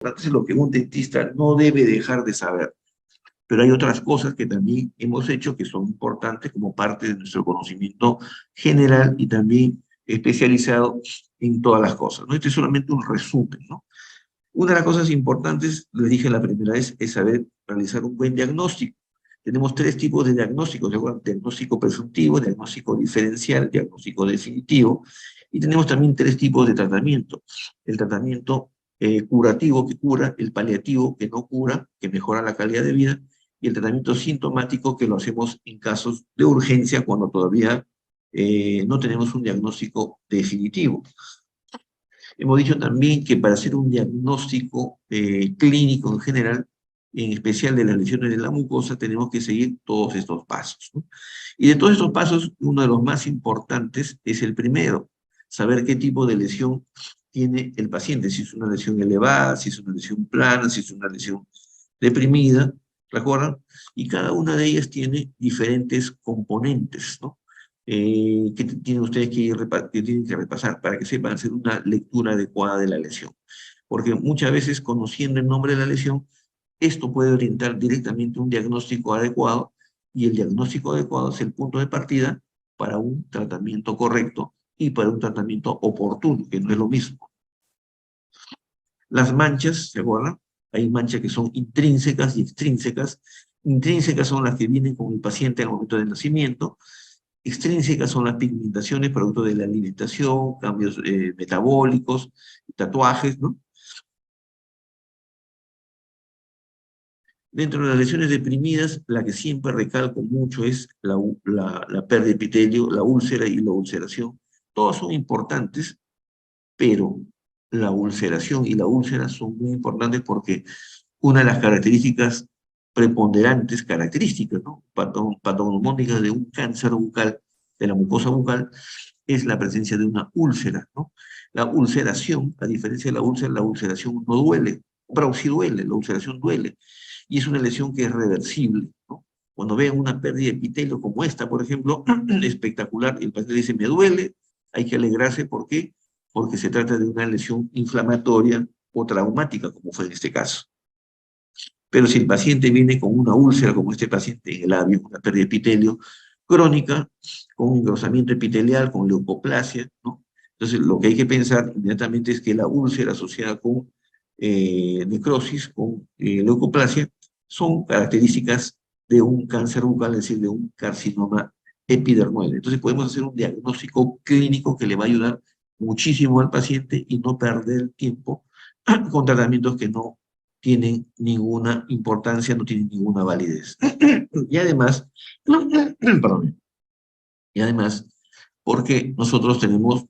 es lo que un dentista no debe dejar de saber. Pero hay otras cosas que también hemos hecho que son importantes como parte de nuestro conocimiento general y también especializado en todas las cosas, ¿no? Este es solamente un resumen, ¿no? Una de las cosas importantes, les dije la primera vez, es saber realizar un buen diagnóstico. Tenemos tres tipos de diagnósticos: diagnóstico presuntivo, diagnóstico diferencial, diagnóstico definitivo, y tenemos también tres tipos de tratamiento. El tratamiento curativo, que cura; el paliativo, que no cura, que mejora la calidad de vida; y el tratamiento sintomático, que lo hacemos en casos de urgencia cuando todavía no tenemos un diagnóstico definitivo. Hemos dicho también que para hacer un diagnóstico clínico en general, en especial de las lesiones de la mucosa, tenemos que seguir todos estos pasos, ¿no? Y de todos estos pasos, uno de los más importantes es el primero: saber qué tipo de lesión tiene el paciente, si es una lesión elevada, si es una lesión plana, si es una lesión deprimida, ¿recuerdan? Y cada una de ellas tiene diferentes componentes, ¿no? Que tienen ustedes que tienen que repasar para que sepan hacer una lectura adecuada de la lesión. Porque muchas veces, conociendo el nombre de la lesión, esto puede orientar directamente un diagnóstico adecuado, y el diagnóstico adecuado es el punto de partida para un tratamiento correcto y para un tratamiento oportuno, que no es lo mismo. Las manchas, ¿se acuerdan? Hay manchas que son intrínsecas y extrínsecas. Intrínsecas son las que vienen con el paciente al momento del nacimiento. Extrínsecas son las pigmentaciones producto de la alimentación, cambios metabólicos, tatuajes, ¿no? Dentro de las lesiones deprimidas, la que siempre recalco mucho es la pérdida de epitelio, la úlcera y la ulceración. Todas son importantes, pero la ulceración y la úlcera son muy importantes porque una de las características preponderantes, características, ¿no?, patognomónicas de un cáncer bucal, de la mucosa bucal, es la presencia de una úlcera, ¿no? La ulceración, a diferencia de la ulceración no duele, pero sí duele, la ulceración duele, y es una lesión que es reversible, ¿no? Cuando vean una pérdida de epitelio como esta, por ejemplo, espectacular, el paciente dice: me duele, hay que alegrarse. ¿Por qué? Porque se trata de una lesión inflamatoria o traumática, como fue en este caso. Pero si el paciente viene con una úlcera, como este paciente en el labio, una pérdida de epitelio crónica, con engrosamiento epitelial, con leucoplasia, ¿no? Entonces, lo que hay que pensar inmediatamente es que la úlcera asociada con necrosis, con leucoplasia, son características de un cáncer bucal, es decir, de un carcinoma epidermoide. Entonces, podemos hacer un diagnóstico clínico que le va a ayudar muchísimo al paciente y no perder tiempo con tratamientos que no tienen ninguna importancia, no tienen ninguna validez. Y además, perdón, y además, porque nosotros tenemos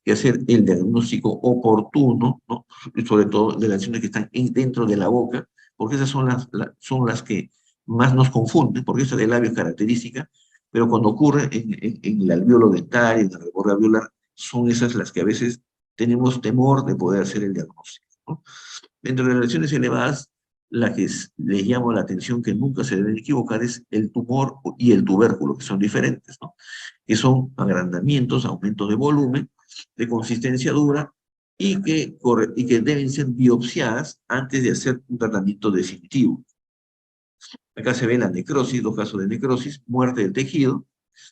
que hacer el diagnóstico oportuno, ¿no?, sobre todo de las lesiones que están dentro de la boca, porque esas son las que más nos confunden, porque esa del labio es característica, pero cuando ocurre en el alvéolo dentario, en la reborrea alveolar, son esas las que a veces tenemos temor de poder hacer el diagnóstico, ¿no? Dentro de las lesiones elevadas, la que les llamo la atención, que nunca se deben equivocar, es el tumor y el tubérculo, que son diferentes, ¿no?, que son agrandamientos, aumentos de volumen, de consistencia dura, y que deben ser biopsiadas antes de hacer un tratamiento definitivo. Acá se ve la necrosis, dos casos de necrosis: muerte del tejido,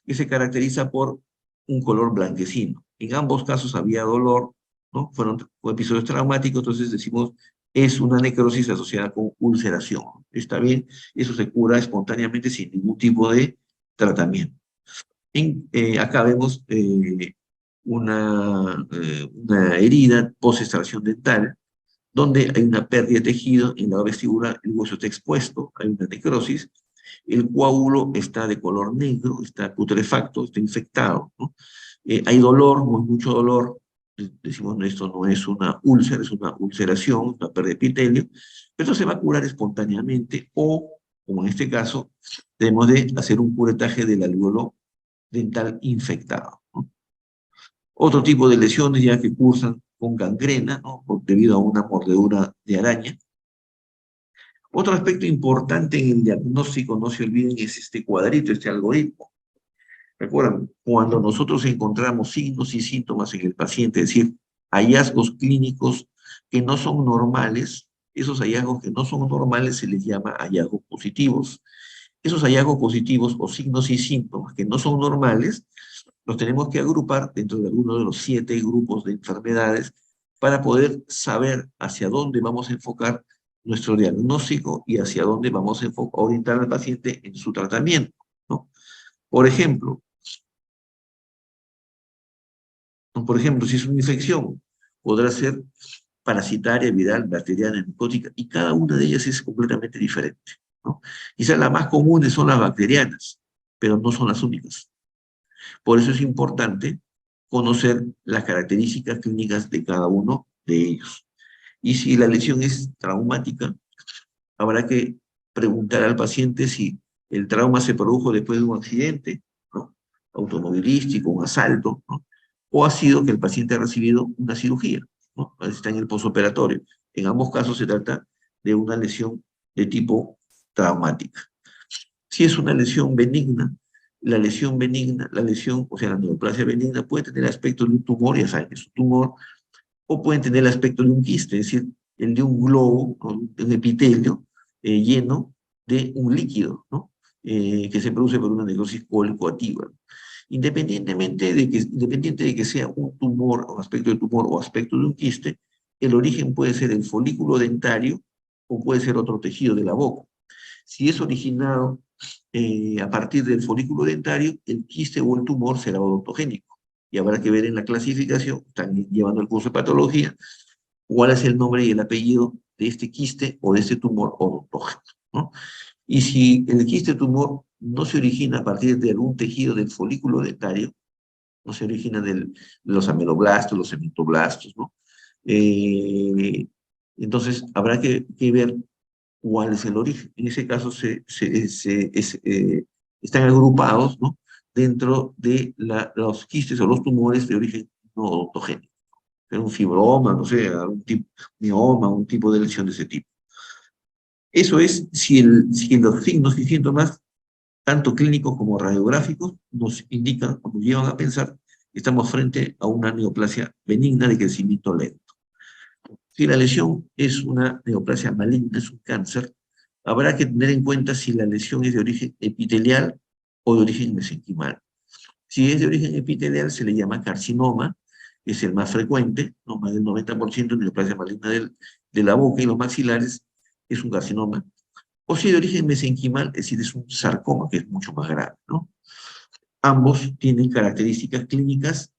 que se caracteriza por un color blanquecino. En ambos casos había dolor, ¿no? Fueron episodios traumáticos, entonces decimos, es una necrosis asociada con ulceración. Está bien, eso se cura espontáneamente sin ningún tipo de tratamiento. Acá vemos una herida post-extracción dental, donde hay una pérdida de tejido en la vestibular, el hueso está expuesto, hay una necrosis, el coágulo está de color negro, está putrefacto, está infectado, ¿no? Hay dolor, mucho dolor. Decimos: no, esto no es una úlcera, es una ulceración, una pérdida de epitelio, pero esto se va a curar espontáneamente, o, como en este caso, debemos de hacer un curetaje del alvéolo dental infectado, ¿no? Otro tipo de lesiones ya que cursan con gangrena, ¿no?, debido a una mordedura de araña. Otro aspecto importante en el diagnóstico, no se olviden, es este cuadrito, este algoritmo. Recuerdan, cuando nosotros encontramos signos y síntomas en el paciente, es decir, hallazgos clínicos que no son normales, Esos hallazgos que no son normales se les llama hallazgos positivos. Esos hallazgos positivos o signos y síntomas que no son normales, los tenemos que agrupar dentro de alguno de los 7 grupos de enfermedades para poder saber hacia dónde vamos a enfocar nuestro diagnóstico y hacia dónde vamos a orientar al paciente en su tratamiento, ¿no? Por ejemplo, si es una infección, podrá ser parasitaria, viral, bacteriana, micótica, y cada una de ellas es completamente diferente, ¿no? Quizás las más comunes son las bacterianas, pero no son las únicas. Por eso es importante conocer las características clínicas de cada uno de ellos. Y si la lesión es traumática, habrá que preguntar al paciente si el trauma se produjo después de un accidente, ¿no? Automovilístico, un asalto, ¿no? O ha sido que el paciente ha recibido una cirugía, ¿no? Está en el posoperatorio. En ambos casos se trata de una lesión de tipo traumática. Si es una lesión benigna, o sea, la neoplasia benigna puede tener aspecto de un tumor, ya saben, es un tumor, o pueden tener el aspecto de un quiste, es decir, el de un globo, un epitelio lleno de un líquido, ¿no? Que se produce por una necrosis cólico-activa. Independiente de que sea un tumor, o aspecto de tumor, o aspecto de un quiste, el origen puede ser el folículo dentario, o puede ser otro tejido de la boca. Si es originado a partir del folículo dentario, el quiste o el tumor será odontogénico. Y habrá que ver en la clasificación, están llevando el curso de patología, cuál es el nombre y el apellido de este quiste o de este tumor odontógeno, ¿no? Y si el quiste tumor no se origina a partir de algún tejido del folículo dentario, no se origina de los ameloblastos, los cementoblastos, ¿no? Entonces habrá que ver cuál es el origen. En ese caso están agrupados, ¿no? Dentro de los quistes o los tumores de origen no odontogénico. Un fibroma, no sé, algún tipo, mioma, un tipo de lesión de ese tipo. Eso es si los signos y síntomas, tanto clínicos como radiográficos, nos indican o nos llevan a pensar que estamos frente a una neoplasia benigna de crecimiento lento. Si la lesión es una neoplasia maligna, es un cáncer, habrá que tener en cuenta si la lesión es de origen epitelial o de origen mesenquimal. Si es de origen epitelial, se le llama carcinoma, que es el más frecuente, ¿no? Más del 90% de neoplasia maligna de la boca y los maxilares es un carcinoma. O si es de origen mesenquimal, es decir, es un sarcoma, que es mucho más grave, ¿no? Ambos tienen características clínicas,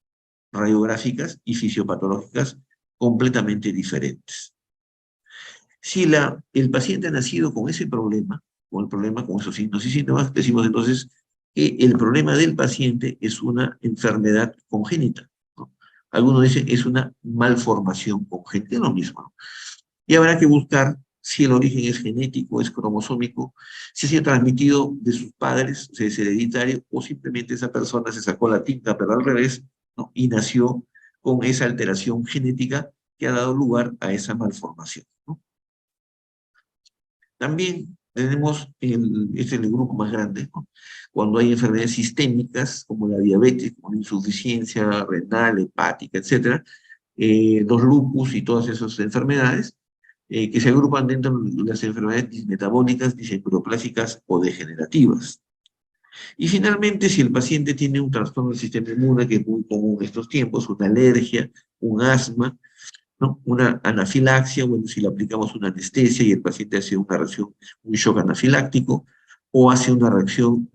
radiográficas y fisiopatológicas completamente diferentes. Si el paciente ha nacido con ese problema, con esos signos y síntomas, decimos entonces que el problema del paciente es una enfermedad congénita, ¿no? Algunos dicen es una malformación congénita, es lo mismo, ¿no? Y habrá que buscar si el origen es genético, es cromosómico, si ha sido transmitido de sus padres, o sea, es hereditario, o simplemente esa persona se sacó la tinta, pero al revés, ¿no? Y nació con esa alteración genética que ha dado lugar a esa malformación, ¿no? También tenemos, este es el grupo más grande, ¿no? Cuando hay enfermedades sistémicas, como la diabetes, como la insuficiencia renal, hepática, etcétera, los lupus y todas esas enfermedades, que se agrupan dentro de las enfermedades dismetabólicas, disemporoplásicas o degenerativas. Y finalmente, si el paciente tiene un trastorno del sistema inmune, que es muy común en estos tiempos, una alergia, un asma, ¿no? Una anafilaxia, bueno, si le aplicamos una anestesia y el paciente hace una reacción, un shock anafiláctico, o hace una reacción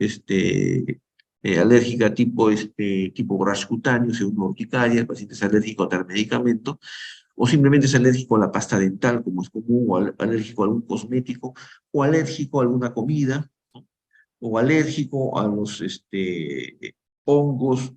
alérgica tipo rash cutáneo, o sea, una urticaria, el paciente es alérgico a tal medicamento, o simplemente es alérgico a la pasta dental, como es común, o alérgico a algún cosmético, o alérgico a alguna comida, ¿no? O alérgico a los hongos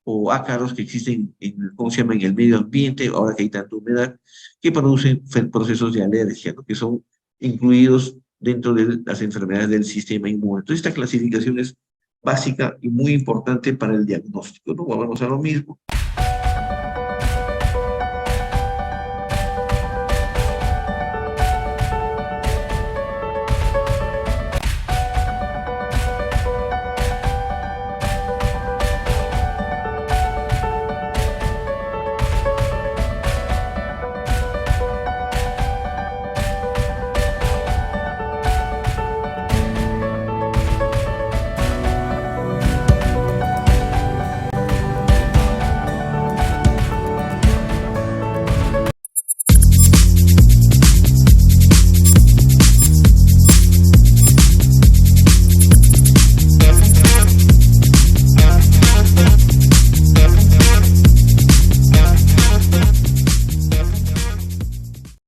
o ácaros que existen ¿cómo se llama?, en el medio ambiente, ahora que hay tanta humedad, que producen procesos de alergia, ¿no? Que son incluidos dentro de las enfermedades del sistema inmune. Entonces, esta clasificación es básica y muy importante para el diagnóstico, ¿no? Volvemos a lo mismo.